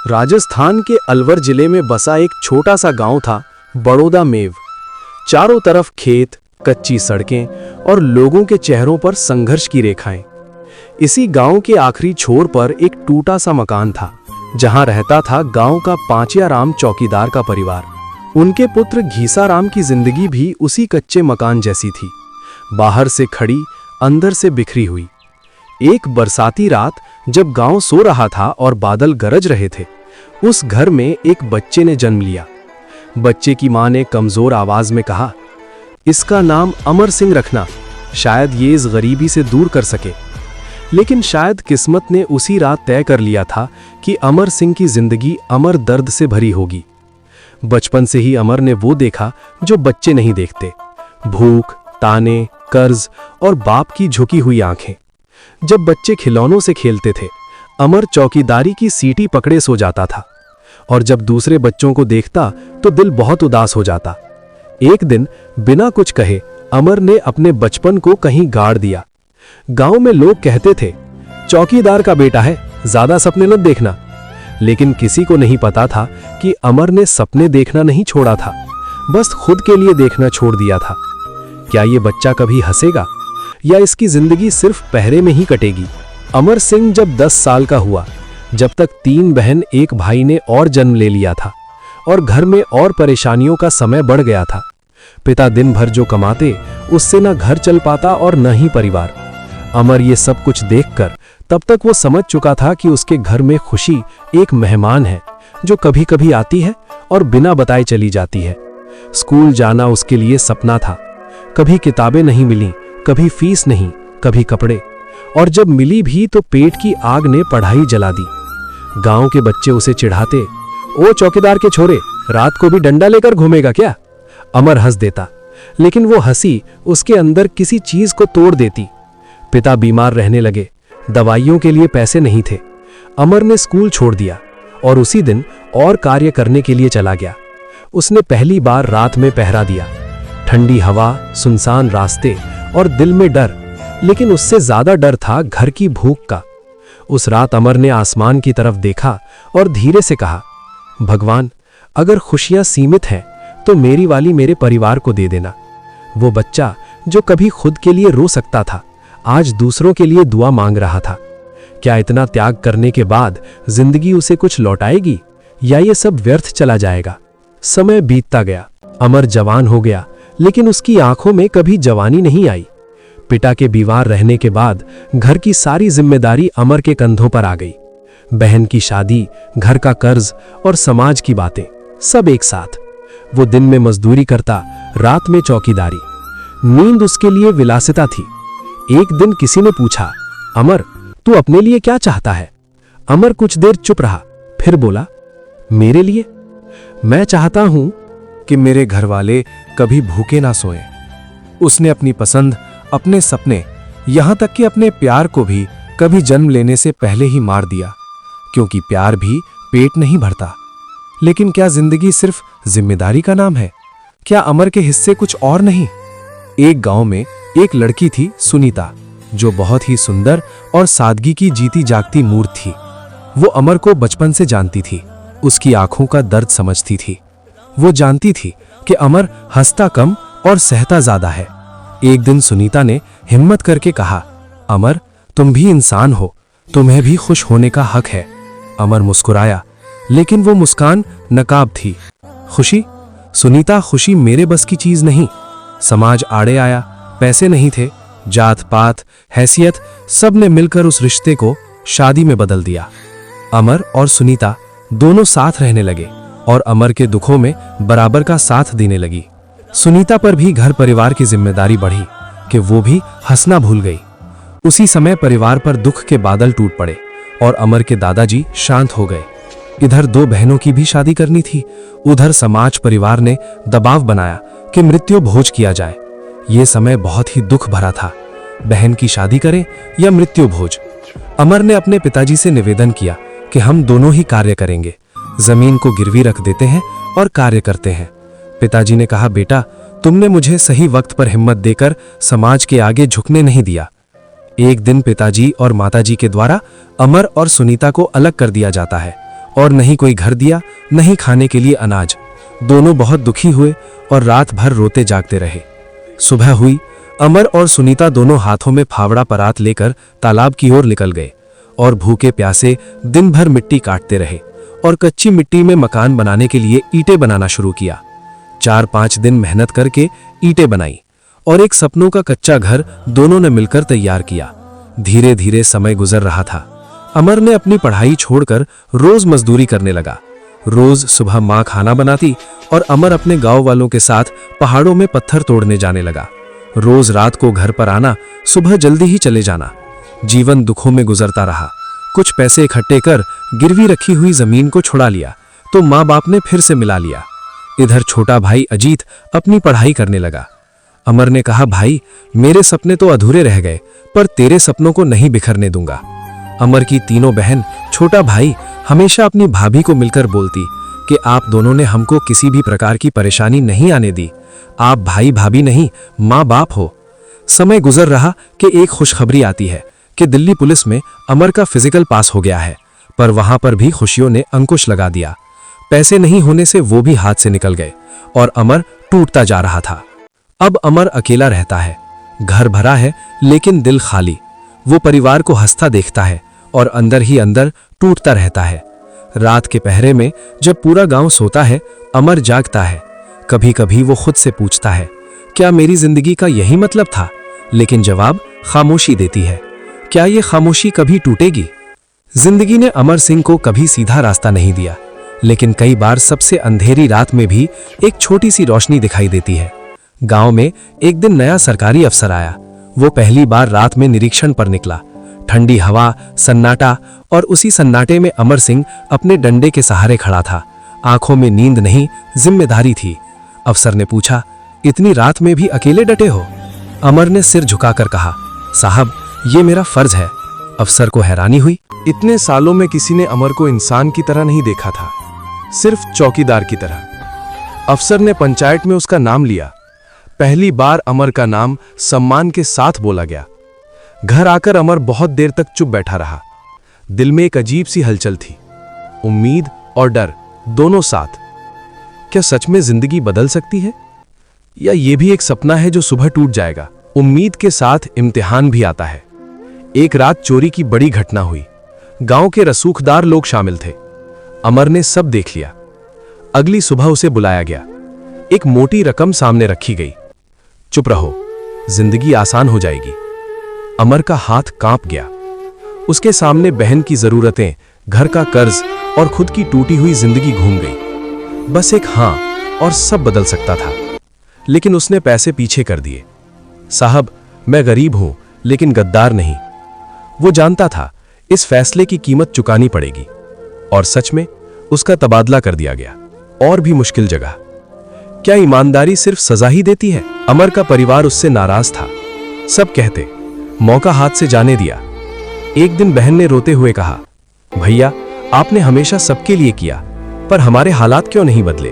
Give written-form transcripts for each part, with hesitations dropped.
राजस्थान के अलवर जिले में बसा एक छोटा सा गांव था, बड़ौदा मेव। चारों तरफ खेत, कच्ची सड़कें और लोगों के चेहरों पर संघर्ष की रेखाएं। इसी गांव के आखिरी छोर पर एक टूटा सा मकान था, जहां रहता था गांव का पांचियाराम चौकीदार का परिवार। उनके पुत्र घीसाराम की जिंदगी भी उसी कच्चे मकान जैसी थी, बाहर से खड़ी, अंदर से बिखरी हुई। एक बरसाती रात जब गांव सो रहा था और बादल गरज रहे थे, उस घर में एक बच्चे ने जन्म लिया। बच्चे की मां ने कमजोर आवाज में कहा, इसका नाम अमर सिंह रखना, शायद ये इस गरीबी से दूर कर सके। लेकिन शायद किस्मत ने उसी रात तय कर लिया था कि अमर सिंह की जिंदगी अमर दर्द से भरी होगी। बचपन से ही अमर ने वो देखा जो बच्चे नहीं देखते, भूख, ताने, कर्ज और बाप की झुकी हुई आंखें। जब बच्चे खिलौनों से खेलते थे, अमर चौकीदारी की सीटी पकड़े सो जाता था, और जब दूसरे बच्चों को देखता तो दिल बहुत उदास हो जाता। एक दिन बिना कुछ कहे अमर ने अपने बचपन को कहीं गाड़ दिया। गांव में लोग कहते थे, चौकीदार का बेटा है, ज्यादा सपने मत देखना। लेकिन किसी को नहीं पता था कि अमर ने सपने देखना नहीं छोड़ा था, बस खुद के लिए देखना छोड़ दिया था। क्या ये बच्चा कभी हंसेगा या इसकी जिंदगी सिर्फ पहरे में ही कटेगी? अमर सिंह जब 10 साल का हुआ, जब तक 3 बहन एक भाई ने और जन्म ले लिया था और घर में और परेशानियों का समय बढ़ गया था। पिता दिन भर जो कमाते, उससे न घर चल पाता और न ही परिवार। अमर ये सब कुछ देखकर तब तक वो समझ चुका था कि उसके घर में खुशी एक मेहमान है, जो कभी कभी आती है और बिना बताए चली जाती है। स्कूल जाना उसके लिए सपना था। कभी किताबें नहीं मिली, कभी फीस नहीं, कभी कपड़े, और जब मिली भी तो पेट की आग ने पढ़ाई जला दी। गांव के बच्चे उसे चिढ़ाते, ओ चौकीदार के छोरे, रात को भी डंडा लेकर घूमेगा क्या? अमर हंस देता, लेकिन वो हंसी उसके अंदर किसी चीज को तोड़ देती। पिता बीमार रहने लगे, दवाइयों के लिए पैसे नहीं थे। अमर ने स्कूल छोड़ दिया और उसी दिन और कार्य करने के लिए चला गया। उसने पहली बार रात में पहरा दिया। ठंडी हवा, सुनसान रास्ते और दिल में डर, लेकिन उससे ज्यादा डर था घर की भूख का। उस रात अमर ने आसमान की तरफ देखा और धीरे से कहा, भगवान, अगर खुशियां सीमित हैं तो मेरी वाली मेरे परिवार को दे देना। वो बच्चा जो कभी खुद के लिए रो सकता था, आज दूसरों के लिए दुआ मांग रहा था। क्या इतना त्याग करने के बाद जिंदगी उसे कुछ लौटाएगी या ये सब व्यर्थ चला जाएगा? समय बीतता गया, अमर जवान हो गया, लेकिन उसकी आंखों में कभी जवानी नहीं आई। पिता के बीमार रहने के बाद घर की सारी जिम्मेदारी अमर के कंधों पर आ गई। बहन की शादी, घर का कर्ज और समाज की बातें, सब एक साथ। वो दिन में मजदूरी करता, रात में चौकीदारी। नींद उसके लिए विलासिता थी। एक दिन किसी ने पूछा, अमर, तू अपने लिए क्या चाहता है? अमर कुछ देर चुप रहा, फिर बोला, मेरे लिए? मैं चाहता हूं कि मेरे घर वाले कभी भूखे ना सोएं। उसने अपनी पसंद, अपने सपने, यहां तक कि अपने प्यार को भी कभी जन्म लेने से पहले ही मार दिया, क्योंकि प्यार भी पेट नहीं भरता। लेकिन क्या जिंदगी सिर्फ जिम्मेदारी का नाम है? क्या अमर के हिस्से कुछ और नहीं? एक गांव में एक लड़की थी, सुनीता, जो बहुत ही सुंदर और सादगी की जीती जागती मूर्त थी। वो अमर को बचपन से जानती थी, उसकी आंखों का दर्द समझती थी। वो जानती थी कि अमर हंसता कम और सहता ज्यादा है। एक दिन सुनीता ने हिम्मत करके कहा, अमर, तुम भी इंसान हो, तुम्हें भी खुश होने का हक है। अमर मुस्कुराया, लेकिन वो मुस्कान नकाब थी। खुशी? सुनीता, खुशी मेरे बस की चीज नहीं। समाज आड़े आया, पैसे नहीं थे, जात पात, हैसियत, सब ने मिलकर उस रिश्ते को शादी में बदल दिया। अमर और सुनीता दोनों साथ रहने लगे और अमर के दुखों में बराबर का साथ देने लगी। सुनीता पर भी घर परिवार की जिम्मेदारी बढ़ी कि वो भी हंसना भूल गई। उसी समय परिवार पर दुख के बादल टूट पड़े और अमर के दादाजी शांत हो गए। इधर 2 बहनों की भी शादी करनी थी, उधर समाज परिवार ने दबाव बनाया कि मृत्यु भोज किया जाए। ये समय बहुत ही दुख भरा था। बहन की शादी करें या मृत्यु भोज? अमर ने अपने पिताजी से निवेदन किया कि हम दोनों ही कार्य करेंगे, जमीन को गिरवी रख देते हैं और कार्य करते हैं। पिताजी ने कहा, बेटा, तुमने मुझे सही वक्त पर हिम्मत देकर समाज के आगे झुकने नहीं दिया। एक दिन पिताजी और माताजी के द्वारा अमर और सुनीता को अलग कर दिया जाता है और नहीं कोई घर दिया, नहीं खाने के लिए अनाज। दोनों बहुत दुखी हुए और रात भर रोते जागते रहे। सुबह हुई। अमर और सुनीता दोनों हाथों में फावड़ा परात लेकर तालाब की ओर निकल गए और भूखे प्यासे दिन भर मिट्टी काटते रहे और कच्ची मिट्टी में मकान बनाने के लिए ईंटें बनाना शुरू किया। 4-5 दिन मेहनत करके ईंटें बनाई और एक सपनों का कच्चा घर दोनों ने मिलकर तैयार किया। धीरे धीरे समय गुजर रहा था। अमर ने अपनी पढ़ाई छोड़कर रोज मजदूरी करने लगा। रोज सुबह माँ खाना बनाती और अमर अपने गांव वालों के साथ पहाड़ों में पत्थर तोड़ने जाने लगा। रोज रात को घर पर आना, सुबह जल्दी ही चले जाना। जीवन दुखों में गुजरता रहा। कुछ पैसे इकट्ठे कर गिरवी रखी हुई जमीन को छुड़ा लिया तो माँ बाप ने फिर से मिला लिया। इधर छोटा भाई अजीत अपनी पढ़ाई करने लगा। अमर ने कहा, भाई मेरे सपने तो अधूरे रह गए, पर तेरे सपनों को नहीं बिखरने दूंगा। अमर की तीनों बहन, छोटा भाई हमेशा अपनी भाभी को मिलकर बोलती कि आप दोनों ने हमको किसी भी प्रकार की परेशानी नहीं आने दी। आप भाई भाभी नहीं, माँ बाप हो। समय गुजर रहा कि एक खुशखबरी आती है कि दिल्ली पुलिस में अमर का फिजिकल पास हो गया है, पर वहां पर भी खुशियों ने अंकुश लगा दिया। पैसे नहीं होने से वो भी हाथ से निकल गए और अमर टूटता जा रहा था। अब अमर अकेला रहता है। घर भरा है लेकिन दिल खाली। वो परिवार को हंसता देखता है और अंदर ही अंदर टूटता रहता है। रात के पहरे में जब पूरा गांव सोता है, अमर जागता है। कभी कभी वो खुद से पूछता है, क्या मेरी जिंदगी का यही मतलब था? लेकिन जवाब खामोशी देती है। क्या ये खामोशी कभी टूटेगी? जिंदगी ने अमर सिंह को कभी सीधा रास्ता नहीं दिया, लेकिन कई बार सबसे अंधेरी रात में भी एक छोटी सी रोशनी दिखाई देती है। गांव में एक दिन नया सरकारी अफसर आया। वो पहली बार रात में निरीक्षण पर निकला। ठंडी हवा, सन्नाटा, और उसी सन्नाटे में अमर सिंह अपने डंडे के सहारे खड़ा था। आंखों में नींद नहीं, जिम्मेदारी थी। अफसर ने पूछा, इतनी रात में भी अकेले डटे हो? अमर ने सिर झुकाकर कहा, साहब ये मेरा फर्ज है। अफसर को हैरानी हुई। इतने सालों में किसी ने अमर को इंसान की तरह नहीं देखा था, सिर्फ चौकीदार की तरह। अफसर ने पंचायत में उसका नाम लिया। पहली बार अमर का नाम सम्मान के साथ बोला गया। घर आकर अमर बहुत देर तक चुप बैठा रहा। दिल में एक अजीब सी हलचल थी, उम्मीद और डर दोनों साथ। क्या सच में जिंदगी बदल सकती है, या ये भी एक सपना है जो सुबह टूट जाएगा? उम्मीद के साथ इम्तिहान भी आता है। एक रात चोरी की बड़ी घटना हुई। गांव के रसूखदार लोग शामिल थे। अमर ने सब देख लिया। अगली सुबह उसे बुलाया गया। एक मोटी रकम सामने रखी गई। चुप रहो, जिंदगी आसान हो जाएगी। अमर का हाथ कांप गया। उसके सामने बहन की जरूरतें, घर का कर्ज और खुद की टूटी हुई जिंदगी घूम गई। बस एक हां और सब बदल सकता था। लेकिन उसने पैसे पीछे कर दिए। साहब मैं गरीब हूं लेकिन गद्दार नहीं। वो जानता था इस फैसले की कीमत चुकानी पड़ेगी, और सच में उसका तबादला कर दिया गया, और भी मुश्किल जगह। क्या ईमानदारी सिर्फ सजा ही देती है? अमर का परिवार उससे नाराज था। सब कहते मौका हाथ से जाने दिया। एक दिन बहन ने रोते हुए कहा, भैया आपने हमेशा सबके लिए किया, पर हमारे हालात क्यों नहीं बदले?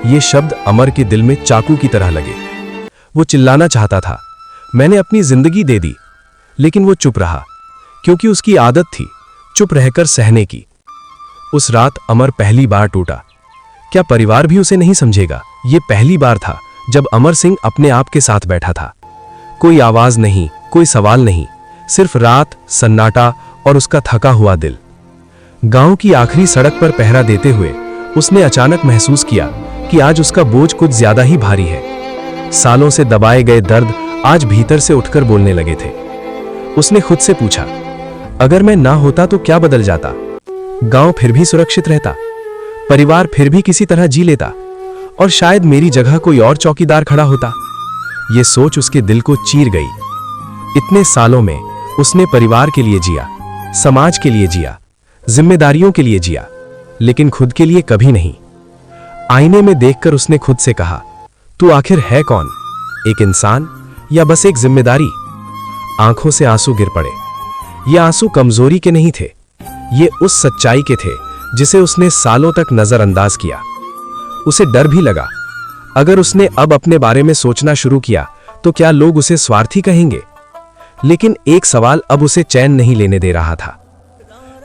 ये शब्द अमर के दिल में चाकू की तरह लगे। वो चिल्लाना चाहता था, मैंने अपनी जिंदगी दे दी, लेकिन वो चुप रहा, क्योंकि उसकी आदत थी चुप रहकर सहने की। उस रात अमर पहली बार टूटा। क्या परिवार भी उसे नहीं समझेगा? ये पहली बार था जब अमर सिंह अपने आप के साथ बैठा था। कोई आवाज नहीं, कोई सवाल नहीं, सिर्फ रात, सन्नाटा और उसका थका हुआ दिल। गांव की आखिरी सड़क पर पहरा देते हुए उसने अचानक महसूस किया कि आज उसका बोझ कुछ ज्यादा ही भारी है। सालों से दबाए गए दर्द आज भीतर से उठकर बोलने लगे थे। उसने खुद से पूछा, अगर मैं ना होता तो क्या बदल जाता? गांव फिर भी सुरक्षित रहता, परिवार फिर भी किसी तरह जी लेता, और शायद मेरी जगह कोई और चौकीदार खड़ा होता। यह सोच उसके दिल को चीर गई। इतने सालों में उसने परिवार के लिए जिया, समाज के लिए जिया, जिम्मेदारियों के लिए जिया, लेकिन खुद के लिए कभी नहीं। आईने में देखकर उसने खुद से कहा, तू आखिर है कौन? एक इंसान या बस एक जिम्मेदारी? आंखों से आंसू गिर पड़े। ये आंसू कमजोरी के नहीं थे, ये उस सच्चाई के थे जिसे उसने सालों तक नजरअंदाज किया। उसे डर भी लगा, अगर उसने अब अपने बारे में सोचना शुरू किया तो क्या लोग उसे स्वार्थी कहेंगे? लेकिन एक सवाल अब उसे चैन नहीं लेने दे रहा था,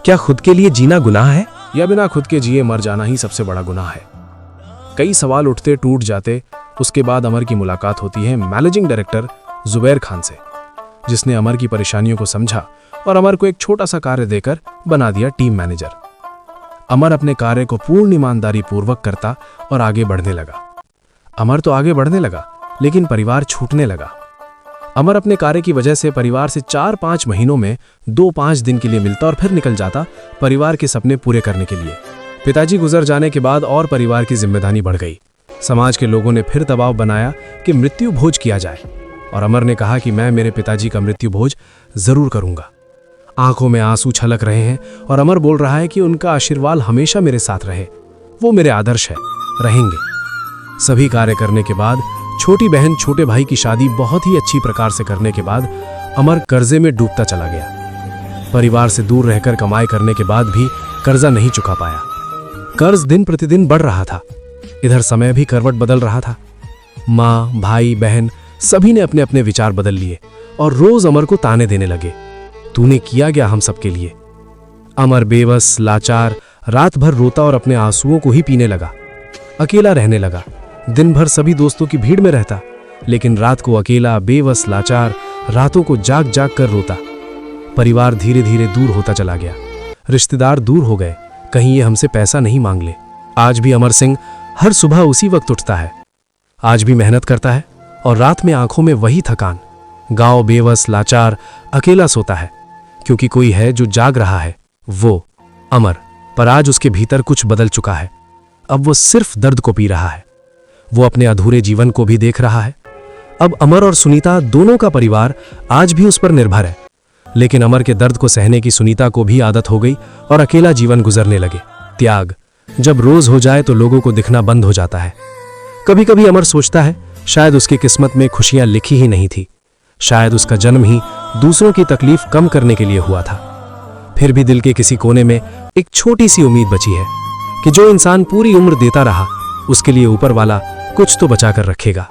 क्या खुद के लिए जीना गुनाह है या बिना खुद के जिए मर जाना ही सबसे बड़ा गुनाह है। कई सवाल उठते टूट जाते। उसके बाद अमर की मुलाकात होती है मैनेजिंग डायरेक्टर जुबैर खान से, जिसने अमर की परेशानियों को समझा और अमर को एक छोटा सा कार्य देकर बना दिया टीम मैनेजर। अमर अपने कार्य को पूर्ण ईमानदारी पूर्वक करता और आगे बढ़ने लगा। अमर तो आगे बढ़ने लगा, लेकिन परिवार छूटने लगा। अमर अपने कार्य की वजह से परिवार से 4-5 महीनों में 2-5 दिन के लिए मिलता और फिर निकल जाता परिवार के सपने पूरे करने के लिए। पिताजी गुजर जाने के बाद और परिवार की जिम्मेदारी बढ़ गई। समाज के लोगों ने फिर दबाव बनाया कि मृत्यु भोज किया जाए, और अमर ने कहा कि मैं मेरे पिताजी का मृत्यु भोज जरूर करूंगा। आंखों में आंसू छलक रहे हैं और अमर बोल रहा है कि उनका आशीर्वाद हमेशा मेरे साथ रहे, वो मेरे आदर्श है, रहेंगे। सभी कार्य करने के बाद, छोटी बहन छोटे भाई की शादी बहुत ही अच्छी प्रकार से करने के बाद अमर कर्जे में डूबता चला गया। परिवार से दूर रहकर कमाई करने के बाद भी कर्जा नहीं चुका पाया। कर्ज दिन प्रतिदिन बढ़ रहा था। इधर समय भी करवट बदल रहा था। माँ, भाई, बहन सभी ने अपने अपने विचार बदल लिए और रोज अमर को ताने देने लगे, तूने किया क्या हम सबके लिए। अमर बेबस, लाचार, रात भर रोता और अपने आंसुओं को ही पीने लगा। अकेला रहने लगा। दिन भर सभी दोस्तों की भीड़ में रहता, लेकिन रात को अकेला, बेबस, लाचार, रातों को जाग जाग कर रोता। परिवार धीरे धीरे दूर होता चला गया। रिश्तेदार दूर हो गए, कहीं ये हमसे पैसा नहीं मांग ले। आज भी अमर सिंह हर सुबह उसी वक्त उठता है, आज भी मेहनत करता है और रात में आंखों में वही थकान। गांव बेबस, लाचार, अकेला सोता है, क्योंकि कोई है जो जाग रहा है, वो अमर। पर आज उसके भीतर कुछ बदल चुका है। अब वो सिर्फ दर्द को पी रहा है। वो अपने अधूरे जीवन को भी देख रहा है। अब अमर और सुनीता दोनों का परिवार आज भी उस पर निर्भर है, लेकिन अमर के दर्द को सहने की सुनीता को भी आदत हो गई और अकेला जीवन गुजरने लगे। त्याग जब रोज हो जाए तो लोगों को दिखना बंद हो जाता है। कभी कभी अमर सोचता है शायद उसकी किस्मत में खुशियां लिखी ही नहीं थी, शायद उसका जन्म ही दूसरों की तकलीफ कम करने के लिए हुआ था। फिर भी दिल के किसी कोने में एक छोटी सी उम्मीद बची है कि जो इंसान पूरी उम्र देता रहा, उसके लिए ऊपर वाला कुछ तो बचा कर रखेगा।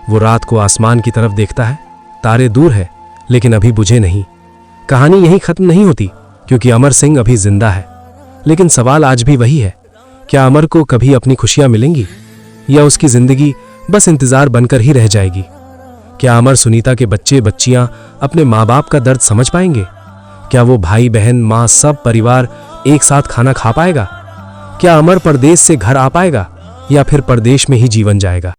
वो रात को आसमान की तरफ देखता है, तारे दूर है लेकिन अभी बुझे नहीं। कहानी यहीं खत्म नहीं होती, क्योंकि अमर सिंह अभी जिंदा है। लेकिन सवाल आज भी वही है, क्या अमर को कभी अपनी खुशियां मिलेंगी या उसकी जिंदगी बस इंतजार बनकर ही रह जाएगी। क्या अमर सुनीता के बच्चे बच्चियां अपने माँ बाप का दर्द समझ पाएंगे। क्या वो भाई बहन माँ सब परिवार एक साथ खाना खा पाएगा। क्या अमर परदेश से घर आ पाएगा या फिर परदेश में ही जीवन जाएगा।